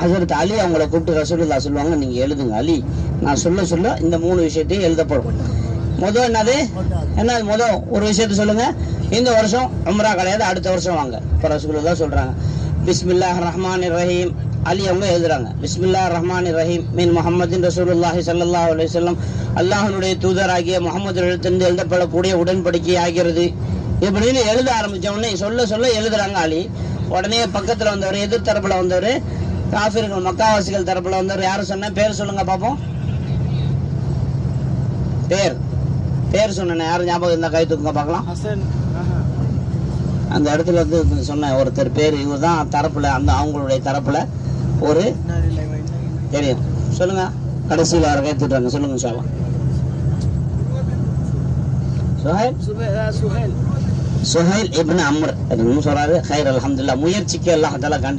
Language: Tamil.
ஹஸரத் அலி அவங்கள கூப்பிட்டு ரசூலுல்லாஹ் சொல்லுவாங்க, நீங்க எழுதுங்க அலி, நான் சொல்ல சொல்ல இந்த 3 விஷயத்தையும் எழுதப்படும். முதல் என்னது முதல் ஒரு விஷயத்த சொல்லுங்க, இந்த வருஷம் உம்ரா கிடையாது, அடுத்த வருஷம் வாங்க. இப்போ ரசூலுல்லாஹ் சொல்றாங்க பிஸ்மில்லாஹிர் ரஹ்மானிர் ரஹீம். அலி அவங்க எழுதுறாங்க பிஸ்மில்லாஹிர் ரஹ்மானிர் ரஹீம் மின் முஹம்மதின் ரசூலுல்லாஹி ஸல்லல்லாஹு அலைஹி வஸல்லம், அல்லாஹ்வுடைய தூதராகிய முகமது எழுத்திலிருந்து எழுதப்படக்கூடிய உடன்படிக்கை ஆகிறது இப்படின்னு எழுத ஆரம்பிச்ச உடனே சொல்ல சொல்ல எழுதுறாங்க அலி. உடனே பக்கத்துல வந்தவர், எதிர் தரப்புல வந்தவர், காஃபிர்கள் மக்காவாசிகள் தரப்புல வந்தவர் யாரும் சொன்ன பேர் சொல்லுங்க பாப்போம். பேர் சொன்ன யாரும் ஞாபகம் இருந்தா கை தூக்குங்க பார்க்கலாம். அந்த இடத்துல வந்து சொன்ன ஒருத்தர் பேர், இவர் தான் தரப்புல, அந்த அவங்களுடைய தரப்புல ஒரு தெரியும். சொல்லுங்க, கடைசியில் வர கை தூட்டுறாங்க, சொல்லுங்க ஷாபா. சுஹைல் இப்னு அம்ர் சொல்றாரு. ஹைர் அல்ஹம்துலில்லாஹ், முயற்சிக்கு அல்லாஹ் தஆலா